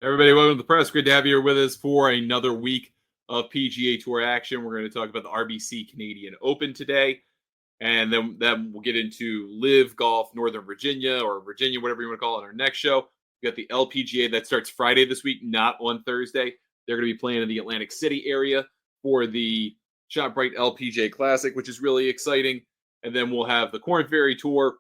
Everybody, welcome to the press. Good to have you here with us for another week of PGA Tour action. We're going to talk about the RBC Canadian Open today, and then we'll get into Live Golf Northern Virginia or Virginia, whatever you want to call it, on our next show. We got the LPGA that starts Friday this week, not on Thursday. They're going to be playing in the Atlantic City area for the ShotBrite LPGA Classic, which is really exciting. And then we'll have the Corn Ferry Tour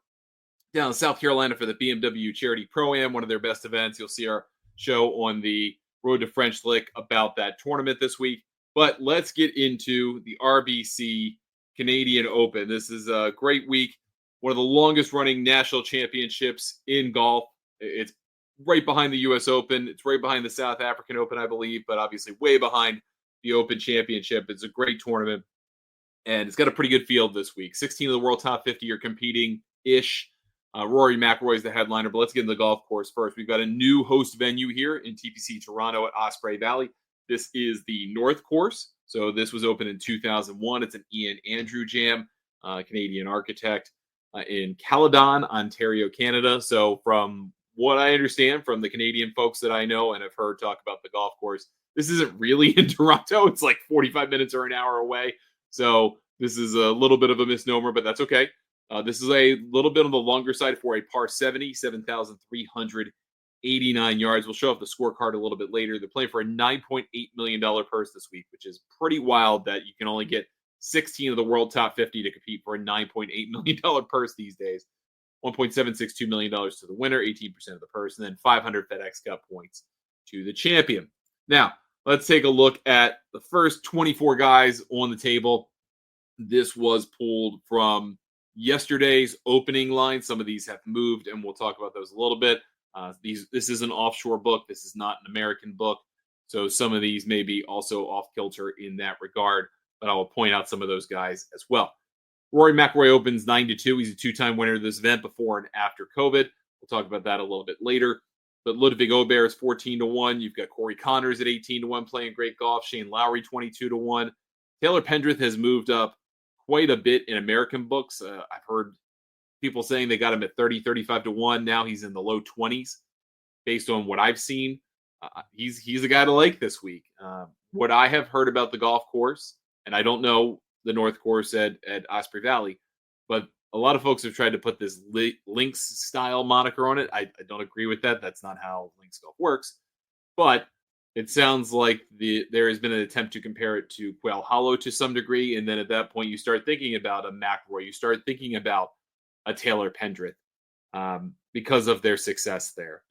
down in South Carolina for the BMW Charity Pro-Am, one of their best events. You'll see our show on the Road to French Lick about that tournament this week. But let's get into the RBC Canadian Open. This is a great week. One of the longest running national championships in golf. It's right behind the U.S. Open. It's right behind the South African Open, I believe, but obviously way behind the Open Championship. It's a great tournament, and it's got a pretty good field this week. 16 of the world top 50 are competing-ish. Rory McIlroy is the headliner, but let's get into the golf course first. We've got a new host venue here in TPC Toronto at Osprey Valley. This is the North Course. So this was opened in 2001. It's an Ian Andrew Jam, Canadian architect in Caledon, Ontario, Canada. So from what I understand from the Canadian folks that I know and have heard talk about the golf course, this isn't really in Toronto. It's like 45 minutes or an hour away. So this is a little bit of a misnomer, but that's okay. This is a little bit on the longer side for a par 70, 7,389 yards. We'll show off the scorecard a little bit later. They're playing for a $9.8 million purse this week, which is pretty wild that you can only get 16 of the world top 50 to compete for a $9.8 million purse these days. $1.762 million to the winner, 18% of the purse, and then 500 FedEx Cup points to the champion. Now, let's take a look at the first 24 guys on the table. This was pulled from yesterday's opening line. Some of these have moved, and we'll talk about those a little bit. This is an offshore book. This is not an American book. So some of these may be also off kilter in that regard, but I will point out some of those guys as well. Rory McIlroy opens 9-2. He's a two-time winner of this event before and after COVID. We'll talk about that a little bit later. But Ludwig Aubert is 14-1. You've got Corey Connors at 18-1 playing great golf. Shane Lowry 22-1. Taylor Pendrith has moved up quite a bit in American books. I've heard people saying they got him at 30, 35-1. Now he's in the low 20s based on what I've seen. He's a guy to like this week. What I have heard about the golf course, and I don't know the North Course at Osprey Valley, but a lot of folks have tried to put this links style moniker on it. I don't agree with that. That's not how links golf works. But it sounds like there has been an attempt to compare it to Quail Hollow to some degree. And then at that point, you start thinking about a McIlroy. You start thinking about a Taylor Pendrith because of their success there.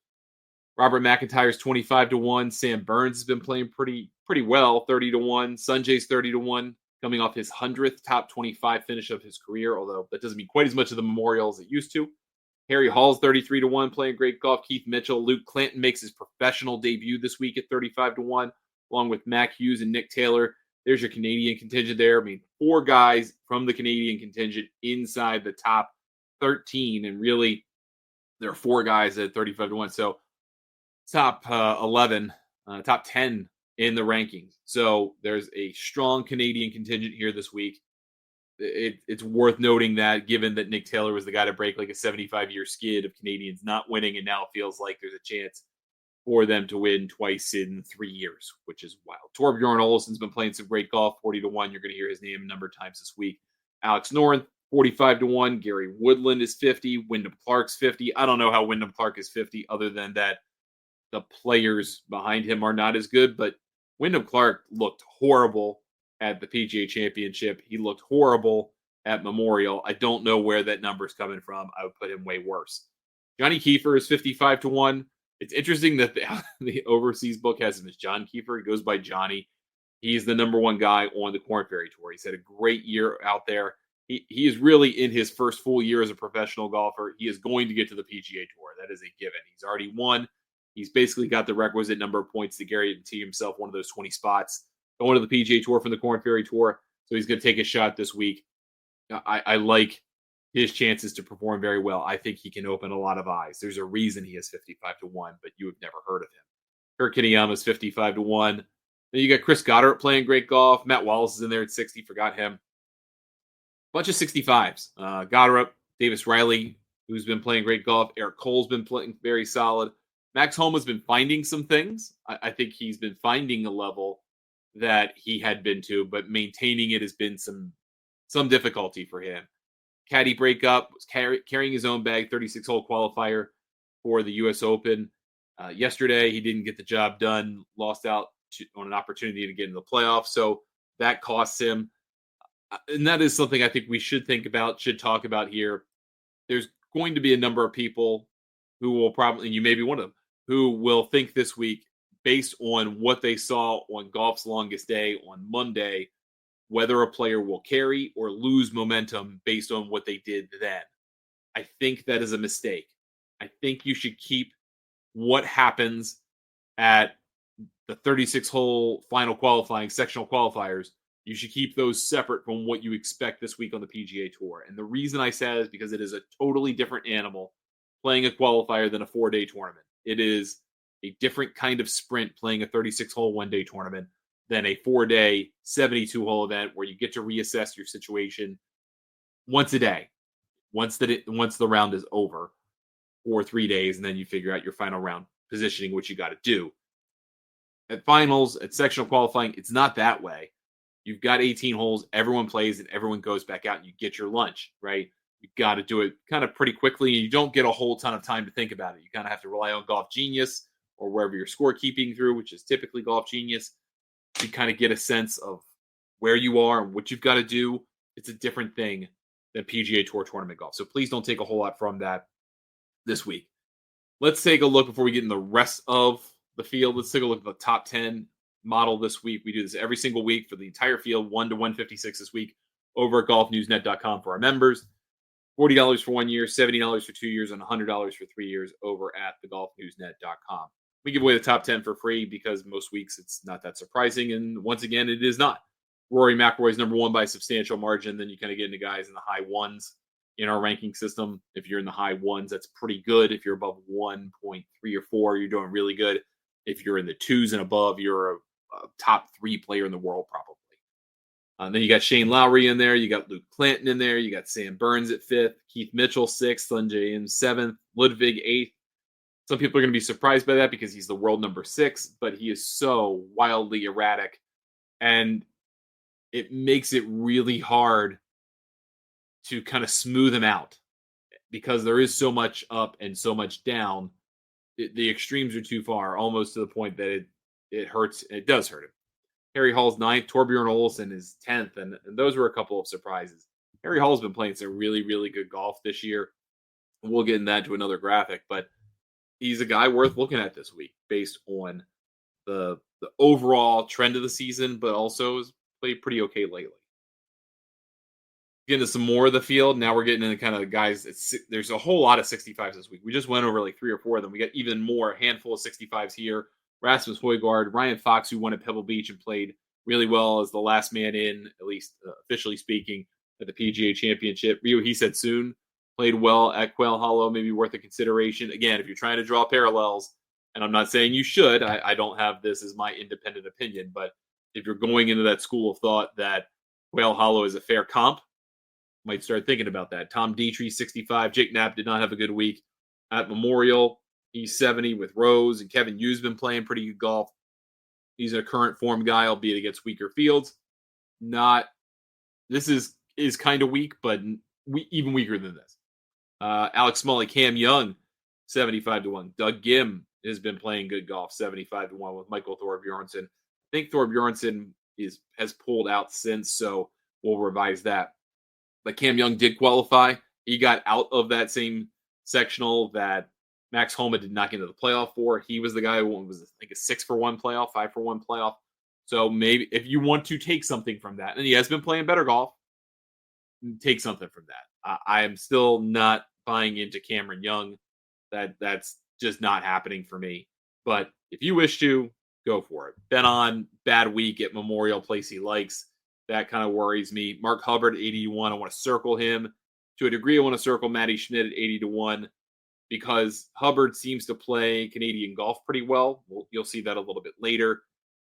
Robert McIntyre's 25-1. Sam Burns has been playing pretty well, 30-1. Sanjay's 30-1, coming off his 100th top 25 finish of his career, although that doesn't mean quite as much of the Memorial as it used to. Harry Hall's 33-1, playing great golf. Keith Mitchell. Luke Clanton makes his professional debut this week at 35-1, along with Mac Hughes and Nick Taylor. There's your Canadian contingent there. I mean, 4 guys from the Canadian contingent inside the top 13, and really there are 4 guys at 35-1. So top 11, top 10 in the rankings. So there's a strong Canadian contingent here this week. It's worth noting that, given that Nick Taylor was the guy to break like a 75-year skid of Canadians not winning, and now it feels like there's a chance for them to win twice in 3 years, which is wild. Torbjorn Olsen's been playing some great golf, 40-1. You're going to hear his name a number of times this week. Alex Noren, 45-1. Gary Woodland is 50. Wyndham Clark's 50. I don't know how Wyndham Clark is 50, other than that the players behind him are not as good, but Wyndham Clark looked horrible at the PGA Championship. He looked horrible at Memorial. I don't know where that number's coming from. I would put him way worse. Johnny Kiefer is 55-1. It's interesting that the overseas book has him as John Kiefer. He goes by Johnny. He's the number 1 guy on the Corn Ferry Tour. He's had a great year out there. He is really in his first full year as a professional golfer. He is going to get to the PGA Tour. That is a given. He's already won. He's basically got the requisite number of points to guarantee himself one of those 20 spots going to the PGA Tour from the Corn Ferry Tour. So he's going to take a shot this week. I like his chances to perform very well. I think he can open a lot of eyes. There's a reason he is 55-1, but you have never heard of him. Kurt Kitayama's 55-1. Then you got Chris Goddard playing great golf. Matt Wallace is in there at 60. Forgot him. Bunch of 65s. Goddard, Davis Riley, who's been playing great golf. Eric Cole's been playing very solid. Max Homa's been finding some things. I think he's been finding a level that he had been to, but maintaining it has been some difficulty for him. Caddy breakup, was carrying his own bag, 36-hole qualifier for the U.S. Open. Yesterday, he didn't get the job done, lost out on an opportunity to get into the playoffs, so that costs him. And that is something I think we should think about, should talk about here. There's going to be a number of people who will probably, and you may be one of them, who will think this week, based on what they saw on Golf's Longest Day on Monday, whether a player will carry or lose momentum based on what they did then. I think that is a mistake. I think you should keep what happens at the 36-hole final qualifying sectional qualifiers. You should keep those separate from what you expect this week on the PGA Tour. And the reason I say is because it is a totally different animal playing a qualifier than a 4-day tournament. It is a different kind of sprint playing a 36-hole one-day tournament than a 4-day 72-hole event where you get to reassess your situation once a day, once the round is over, or 3 days, and then you figure out your final round positioning, which you got to do. At finals, at sectional qualifying, it's not that way. You've got 18 holes, everyone plays, and everyone goes back out, and you get your lunch, right? You got to do it kind of pretty quickly, and you don't get a whole ton of time to think about it. You kind of have to rely on Golf Genius or wherever you're scorekeeping through, which is typically Golf Genius, to kind of get a sense of where you are and what you've got to do. It's a different thing than PGA Tour tournament golf. So please don't take a whole lot from that this week. Let's take a look before we get in the rest of the field. Let's take a look at the top 10 model this week. We do this every single week for the entire field, 1 to 156 this week over at golfnewsnet.com for our members. $40 for 1 year, $70 for 2 years, and $100 for 3 years over at thegolfnewsnet.com. We give away the top 10 for free because most weeks it's not that surprising. And once again, it is not. Rory McIlroy is number one by a substantial margin. Then you kind of get into guys in the high ones in our ranking system. If you're in the high ones, that's pretty good. If you're above 1.3 or 4, you're doing really good. If you're in the twos and above, you're a top 3 player in the world, probably. Then you got Shane Lowry in there. You got Luke Clanton in there. You got Sam Burns at 5th. Keith Mitchell 6th. Sungjae Im 7th. Ludwig 8th. Some people are going to be surprised by that because he's the world number 6, but he is so wildly erratic. And it makes it really hard to kind of smooth him out because there is so much up and so much down. The extremes are too far, almost to the point that it hurts. It does hurt him. Harry Hall's 9th. Torbjorn Olesen is 10th. And those were a couple of surprises. Harry Hall's been playing some really, really good golf this year. We'll get into that to another graphic, but he's a guy worth looking at this week based on the overall trend of the season, but also has played pretty okay lately. Getting to some more of the field. Now we're getting into kind of the guys. There's a whole lot of 65s this week. We just went over like 3 or 4 of them. We got even more, a handful of 65s here. Rasmus Højgaard, Ryan Fox, who won at Pebble Beach and played really well as the last man in, at least officially speaking, at the PGA Championship. Ryo Hisetsun played well at Quail Hollow, maybe worth a consideration. Again, if you're trying to draw parallels, and I'm not saying you should, I don't have this as my independent opinion, but if you're going into that school of thought that Quail Hollow is a fair comp, might start thinking about that. Tom Dietrich, 65. Jake Knapp did not have a good week at Memorial. He's 70 with Rose, and Kevin Yu's been playing pretty good golf. He's a current form guy, albeit against weaker fields. This is kind of weak, but even weaker than this. Alex Smalley, Cam Young, 75-1. Doug Gim has been playing good golf, 75-1 with Michael Thorbjornsen. I think Thorbjornsen has pulled out since, so we'll revise that. But Cam Young did qualify. He got out of that same sectional that Max Homa did not get into the playoff for. He was the guy who was, I think, a 6-for-1 playoff, 5-for-1 playoff. So maybe if you want to take something from that, and he has been playing better golf, take something from that. I am still not buying into Cameron Young. That's just not happening for me. But if you wish to, go for it. Ben on, bad week at Memorial, place he likes. That kind of worries me. Mark Hubbard, 80-1. I want to circle him. To a degree, I want to circle Matty Schmidt at 80-1 because Hubbard seems to play Canadian golf pretty well. You'll see that a little bit later.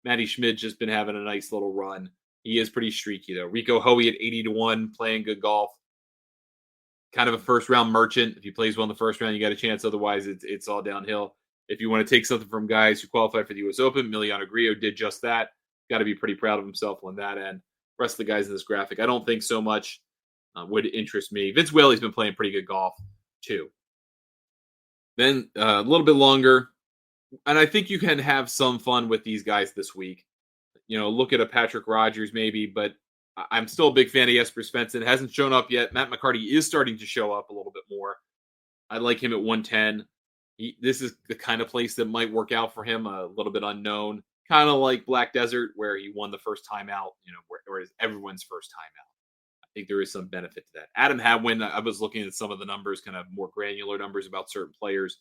Matty Schmidt just been having a nice little run. He is pretty streaky, though. Rico Hoey at 80-1, playing good golf. Kind of a first-round merchant. If he plays well in the first round, you got a chance. Otherwise, it's all downhill. If you want to take something from guys who qualified for the U.S. Open, Emiliano Grillo did just that. Got to be pretty proud of himself on that end. Rest of the guys in this graphic, I don't think so much would interest me. Vince Whaley's been playing pretty good golf too. Then a little bit longer, and I think you can have some fun with these guys this week. Look at a Patrick Rogers maybe, but I'm still a big fan of Jesper Svensson. Hasn't shown up yet. Matt McCarty is starting to show up a little bit more. I like him at 110. This is the kind of place that might work out for him, a little bit unknown. Kind of like Black Desert, where he won the first time out, where it's everyone's first time out. I think there is some benefit to that. Adam Hadwin, I was looking at some of the numbers, kind of more granular numbers about certain players,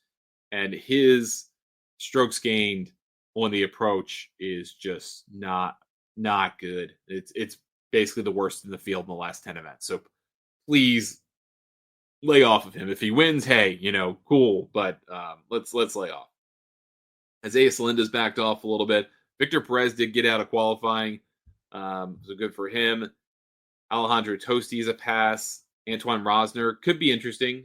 and his strokes gained on the approach is just not good. It's basically the worst in the field in the last 10 events. So please lay off of him. If he wins, hey, cool, but let's lay off. Isaiah Salinda's backed off a little bit. Victor Perez did get out of qualifying, so good for him. Alejandro Tosti is a pass. Antoine Rosner could be interesting.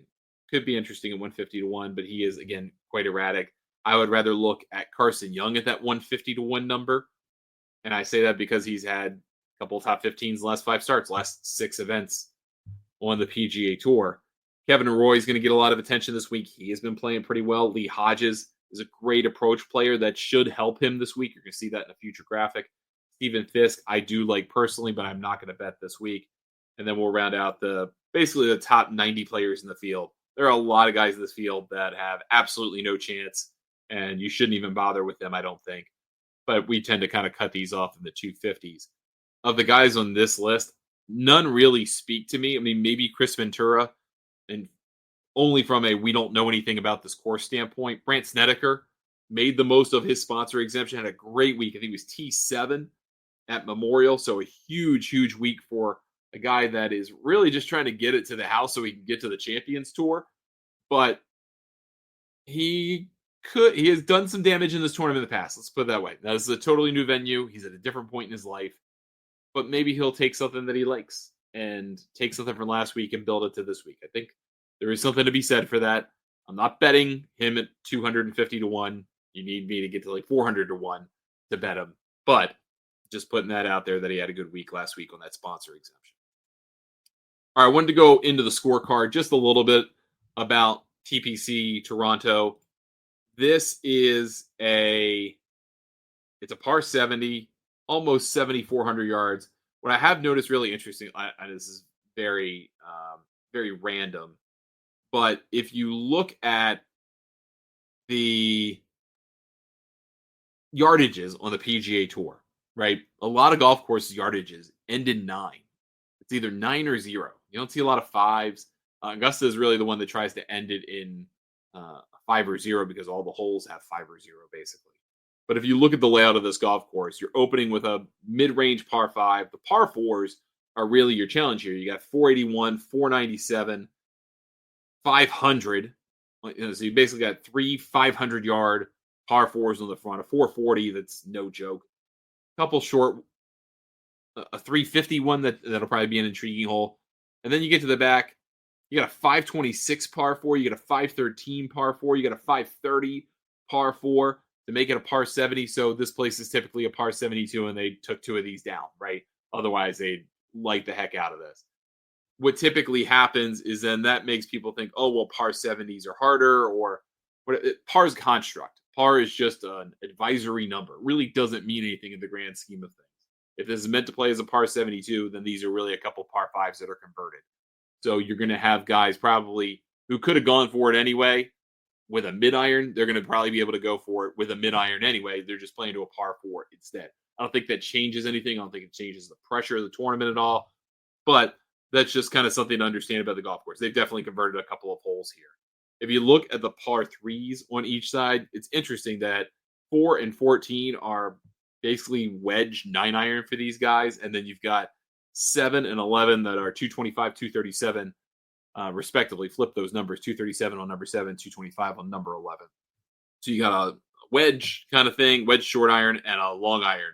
Could be interesting at 150-1, but he is, again, quite erratic. I would rather look at Carson Young at that 150-1 number. And I say that because he's had a couple of top 15s in the last 5 starts, last 6 events on the PGA Tour. Kevin Roy is going to get a lot of attention this week. He has been playing pretty well. Lee Hodges is a great approach player that should help him this week. You're going to see that in a future graphic. Stephen Fisk, I do like personally, but I'm not going to bet this week. And then we'll round out basically the top 90 players in the field. There are a lot of guys in this field that have absolutely no chance, and you shouldn't even bother with them, I don't think. But we tend to kind of cut these off in the 250s. Of the guys on this list, none really speak to me. I mean, maybe Chris Ventura, and only from a we don't know anything about this course standpoint. Brandt Snedeker made the most of his sponsor exemption, had a great week. I think it was T7 at Memorial, so a huge week for a guy that is really just trying to get it to the house so he can get to the Champions Tour. But he has done some damage in this tournament in the past. Let's put it that way. That is a totally new venue. He's at a different point in his life. But maybe he'll take something that he likes and take something from last week and build it to this week. I think there is something to be said for that. I'm not betting him at 250-1. You need me to get to like 400-1 to bet him. But just putting that out there that he had a good week last week on that sponsor exemption. All right, I wanted to go into the scorecard just a little bit about TPC Toronto. This is it's a par 70, almost 7,400 yards. What I have noticed really interesting, and this is very random, but if you look at the yardages on the PGA Tour, right? A lot of golf courses yardages end in 9. It's either 9 or 0. You don't see a lot of 5s. Augusta is really the one that tries to end it in 5 or 0 because all the holes have 5 or 0 basically. But if you look at the layout of this golf course, you're opening with a mid-range par 5. The par 4s are really your challenge here. You got 481, 497, 500. So you basically got 3 500-yard par 4s on the front. A 440, that's no joke. A couple short, a 351 that'll probably be an intriguing hole. And then you get to the back, you got a 526 par 4, you got a 513 par 4, you got a 530 par 4 to make it a par 70. So this place is typically a par 72, and they took 2 of these down, right? Otherwise, they'd light the heck out of this. What typically happens is then that makes people think, oh, well, par 70s are harder, or par is construct. Par is just an advisory number. It really doesn't mean anything in the grand scheme of things. If this is meant to play as a par 72, then these are really a couple par 5s that are converted. So you're going to have guys probably who could have gone for it anyway with a mid-iron. They're going to probably be able to go for it with a mid-iron anyway. They're just playing to a par 4 instead. I don't think that changes anything. I don't think it changes the pressure of the tournament at all. But that's just kind of something to understand about the golf course. They've definitely converted a couple of holes here. If you look at the par 3s on each side, it's interesting that 4 and 14 are basically wedge 9-iron for these guys. And then you've got 7 and 11 that are 225, 237, respectively. Flip those numbers, 237 on number 7, 225 on number 11. So you got a wedge kind of thing, wedge short iron, and a long iron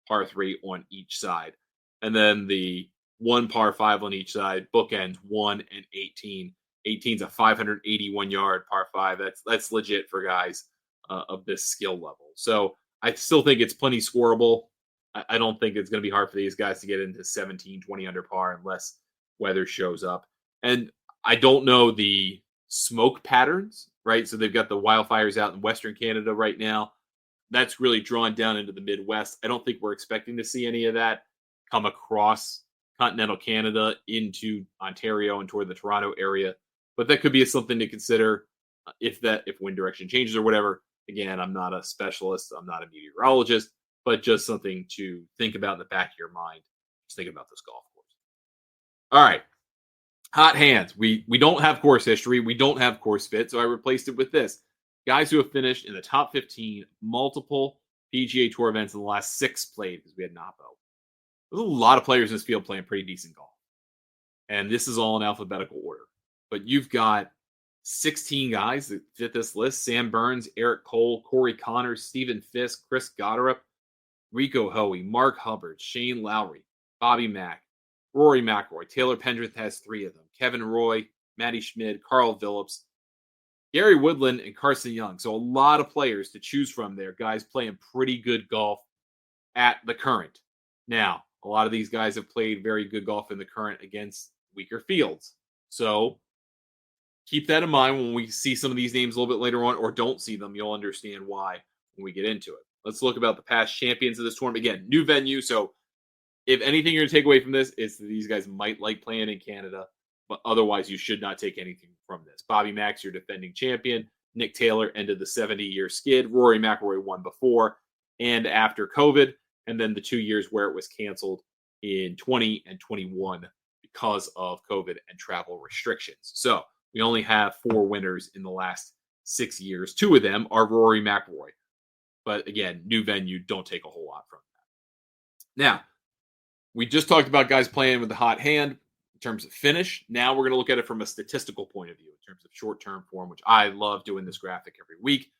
par 3 on each side. And then the 1 par 5 on each side, bookends 1 and 18. 18's a 581-yard par 5. That's legit for guys of this skill level. So I still think it's plenty scoreable. I don't think it's going to be hard for these guys to get into 17, 20 under par unless weather shows up. And I don't know the smoke patterns, right? So they've got the wildfires out in Western Canada right now. That's really drawn down into the Midwest. I don't think we're expecting to see any of that come across continental Canada into Ontario and toward the Toronto area. But that could be something to consider if wind direction changes or whatever. Again, I'm not a specialist. I'm not a meteorologist, but just something to think about in the back of your mind. Just think about this golf course. All right. Hot hands. We don't have course history. We don't have course fit. So I replaced it with this. Guys who have finished in the top 15, multiple PGA Tour events in the last 6 played because we had Napo. There's a lot of players in this field playing pretty decent golf. And this is all in alphabetical order. But you've got 16 guys that fit this list. Sam Burns, Eric Cole, Corey Connors, Stephen Fisk, Chris Gotterup, Rico Hoey, Mark Hubbard, Shane Lowry, Bobby Mack, Rory McIlroy. Taylor Pendrith has 3 of them. Kevin Roy, Matty Schmid, Carl Phillips, Gary Woodland, and Carson Young. So a lot of players to choose from there. Guys playing pretty good golf at the current. Now, a lot of these guys have played very good golf in the current against weaker fields. So keep that in mind when we see some of these names a little bit later on, or don't see them. You'll understand why when we get into it. Let's look about the past champions of this tournament. Again, new venue. So if anything you're going to take away from this, it's that these guys might like playing in Canada, but otherwise you should not take anything from this. Bobby Mack's your defending champion. Nick Taylor ended the 70-year skid. Rory McIlroy won before and after COVID, and then the 2 years where it was canceled in 20 and 21 because of COVID and travel restrictions. So we only have 4 winners in the last 6 years. 2 of them are Rory McIlroy. But again, new venue, don't take a whole lot from that. Now, we just talked about guys playing with the hot hand in terms of finish. Now we're going to look at it from a statistical point of view in terms of short-term form, which I love doing this graphic every week.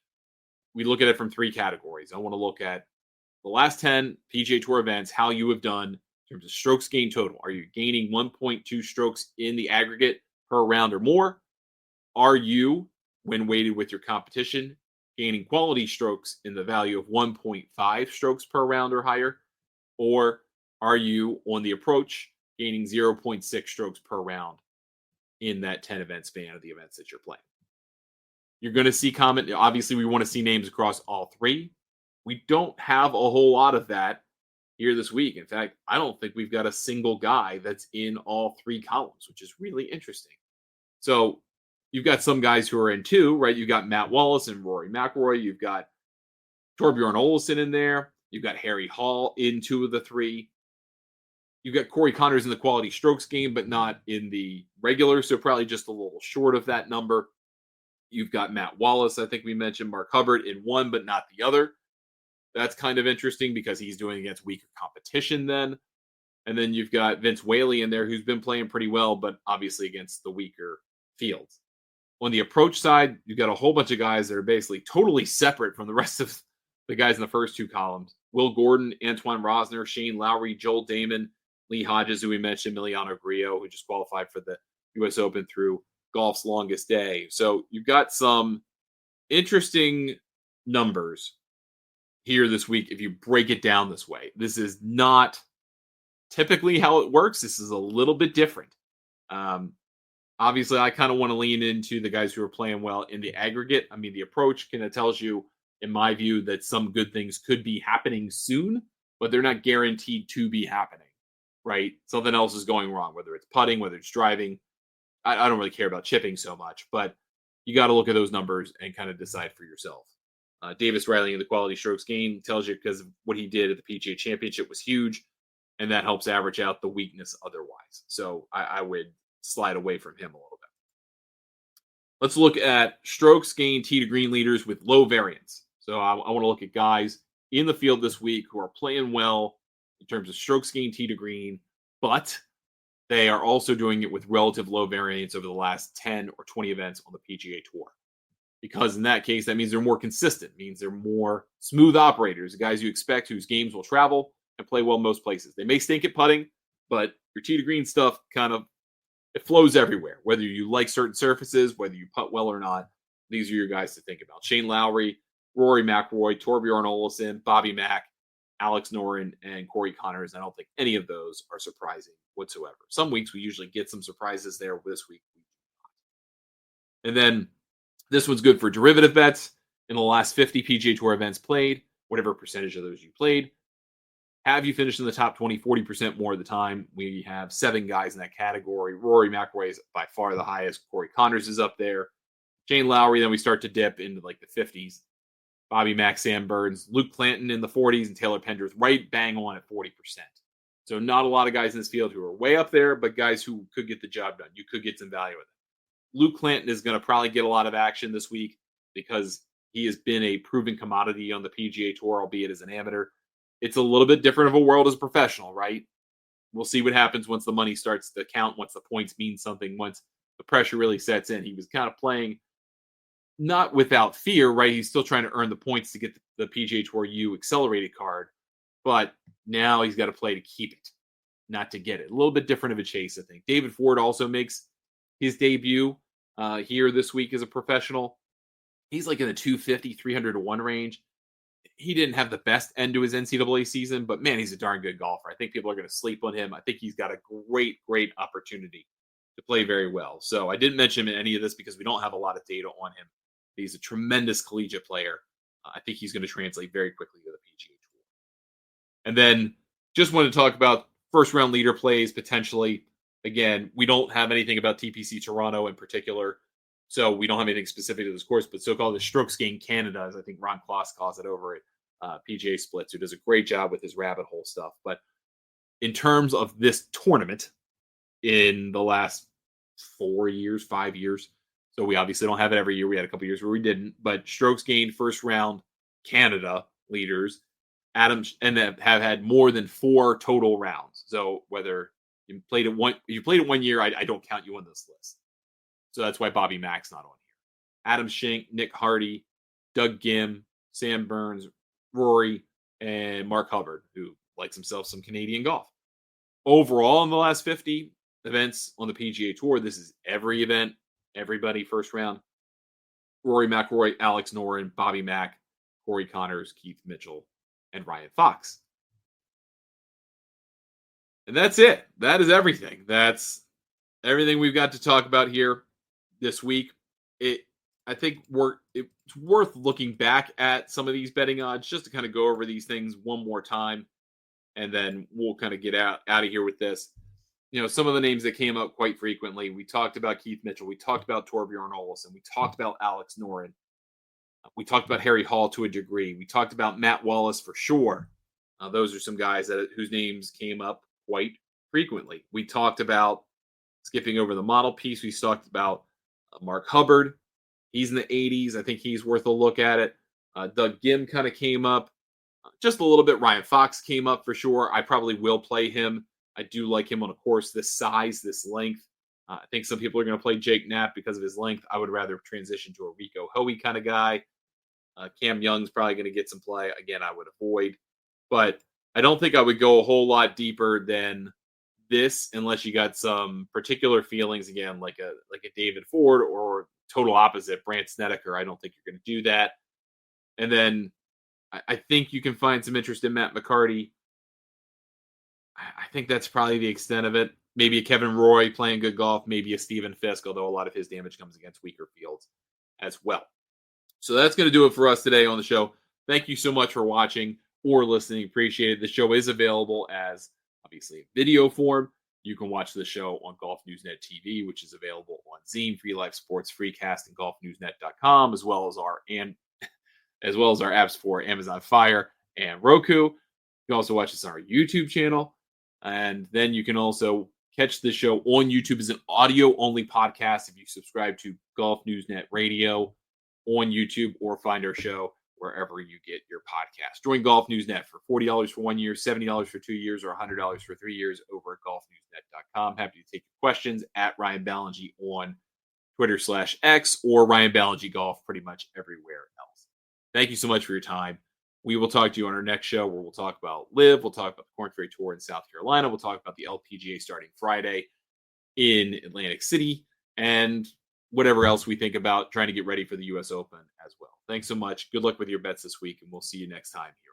We look at it from 3 categories. I want to look at the last 10 PGA Tour events, how you have done in terms of strokes gained total. Are you gaining 1.2 strokes in the aggregate per round or more? Are you, when weighted with your competition, gaining quality strokes in the value of 1.5 strokes per round or higher? Or are you, on the approach, gaining 0.6 strokes per round in that 10-event span of the events that you're playing? You're going to see comment. Obviously, we want to see names across all 3. We don't have a whole lot of that here this week. In fact, I don't think we've got a single guy that's in all 3 columns, which is really interesting. So you've got some guys who are in 2, right? You've got Matt Wallace and Rory McIlroy. You've got Torbjorn Olesen in there. You've got Harry Hall in 2 of the 3. You've got Corey Connors in the quality strokes game, but not in the regular, so probably just a little short of that number. You've got Matt Wallace, I think we mentioned, Mark Hubbard in 1, but not the other. That's kind of interesting because he's doing against weaker competition then. And then you've got Vince Whaley in there who's been playing pretty well, but obviously against the weaker fields. On the approach side, you've got a whole bunch of guys that are basically totally separate from the rest of the guys in the first 2 columns. Will Gordon, Antoine Rosner, Shane Lowry, Joel Damon, Lee Hodges, who we mentioned, Emiliano Grillo, who just qualified for the U.S. Open through golf's longest day. So you've got some interesting numbers here this week if you break it down this way. This is not typically how it works. This is a little bit different. Obviously, I kind of want to lean into the guys who are playing well in the aggregate. I mean, the approach kind of tells you, in my view, that some good things could be happening soon, but they're not guaranteed to be happening, right? Something else is going wrong, whether it's putting, whether it's driving. I don't really care about chipping so much, but you got to look at those numbers and kind of decide for yourself. Davis Riley in the quality strokes gained tells you because what he did at the PGA Championship was huge, and that helps average out the weakness otherwise. So I would slide away from him a little bit. Let's look at strokes gained tee to green leaders with low variance. So I want to look at guys in the field this week who are playing well in terms of strokes gained tee to green, but they are also doing it with relative low variance over the last 10 or 20 events on the PGA Tour. Because in that case, that means they're more consistent, means they're more smooth operators, guys you expect whose games will travel and play well most places. They may stink at putting, but your tee to green stuff it flows everywhere. Whether you like certain surfaces, whether you putt well or not, these are your guys to think about. Shane Lowry Rory McIlroy, Torbjorn Olesen, Bobby Mack, Alex Noren, and Corey Connors. I don't think any of those are surprising whatsoever. Some weeks we usually get some surprises there. This week we do not. And then this one's good for derivative bets. In the last 50 PGA Tour events played, whatever percentage of those you played, have you finished in the top 20, 40% more of the time? We have 7 guys in that category. Rory McIlroy is by far the highest. Corey Connors is up there. Shane Lowry, then we start to dip into like the 50s. Bobby Mack, Sam Burns, Luke Clanton in the 40s, and Taylor Pendrith right bang on at 40%. So not a lot of guys in this field who are way up there, but guys who could get the job done. You could get some value with it. Luke Clanton is going to probably get a lot of action this week because he has been a proven commodity on the PGA Tour, albeit as an amateur. It's a little bit different of a world as a professional, right? We'll see what happens once the money starts to count, once the points mean something, once the pressure really sets in. He was kind of playing not without fear, right? He's still trying to earn the points to get the PGA Tour U accelerated card, but now he's got to play to keep it, not to get it. A little bit different of a chase, I think. David Ford also makes his debut here this week as a professional. He's like in the 250, 300 to 1 range. He didn't have the best end to his NCAA season, but man, he's a darn good golfer. I think people are going to sleep on him. I think he's got a great, great opportunity to play very well. So I didn't mention him in any of this because we don't have a lot of data on him. He's a tremendous collegiate player. I think he's going to translate very quickly to the PGA Tour. And then just wanted to talk about first round leader plays potentially. Again, we don't have anything about TPC Toronto in particular, so we don't have anything specific to this course, but so-called the Strokes Gained Canada, as I think Ron Kloss calls it over at PGA Splits, who does a great job with his rabbit hole stuff. But in terms of this tournament in the last 4 years, 5 years, so we obviously don't have it every year. We had a couple years where we didn't, but Strokes Gained first round Canada leaders, Adams, and have had more than 4 total rounds. So whether you played it 1 year, I don't count you on this list. So that's why Bobby Mack's not on here. Adam Schenk, Nick Hardy, Doug Gim, Sam Burns, Rory, and Mark Hubbard, who likes himself some Canadian golf. Overall, in the last 50 events on the PGA Tour, this is every event, everybody first round. Rory McIlroy, Alex Noren, Bobby Mack, Corey Connors, Keith Mitchell, and Ryan Fox. And that's it. That is everything. That's everything we've got to talk about here this week. I think it's worth looking back at some of these betting odds just to kind of go over these things one more time, and then we'll kind of get out of here with this. You know, some of the names that came up quite frequently. We talked about Keith Mitchell. We talked about Torbjorn Olesen. We talked about Alex Noren. We talked about Harry Hall to a degree. We talked about Matt Wallace for sure. Those are some guys whose names came up quite frequently. We talked about, skipping over the model piece, we talked about Mark Hubbard. He's in the 80s. I think he's worth a look at it. Doug Gim kind of came up just a little bit. Ryan Fox came up for sure. I probably will play him. I do like him on a course this size, this length. I think some people are going to play Jake Knapp because of his length. I would rather transition to a Rico Hoey kind of guy. Cam Young's probably going to get some play. Again, I would avoid. But I don't think I would go a whole lot deeper than this unless you got some particular feelings, again, like a David Ford, or total opposite, Brant Snedeker. I don't think you're going to do that. And then I think you can find some interest in Matt McCarty. I think that's probably the extent of it. Maybe a Kevin Roy playing good golf, maybe a Stephen Fisk, although a lot of his damage comes against weaker fields as well. So that's going to do it for us today on the show. Thank you so much for watching or listening. Appreciate it. The show is available as obviously video form. You can watch the show on Golf Newsnet TV, which is available on Zine, Free Life Sports, Freecast, and GolfNewsNet.com, as well as our apps for Amazon Fire and Roku. You can also watch this on our YouTube channel, and then you can also catch the show on YouTube as an audio-only podcast if you subscribe to Golf Newsnet Radio on YouTube, or find our show wherever you get your podcast. Join Golf Newsnet for $40 for 1 year, $70 for 2 years, or $100 for 3 years over at golfnewsnet.com. Happy to take your questions at Ryan Ballingy on Twitter/X, or Ryan Ballingy Golf pretty much everywhere else. Thank you so much for your time. We will talk to you on our next show, where we'll talk about LIV. We'll talk about the Korn Ferry Tour in South Carolina. We'll talk about the LPGA starting Friday in Atlantic City. And whatever else we think about trying to get ready for the US Open as well. Thanks so much. Good luck with your bets this week, and we'll see you next time here.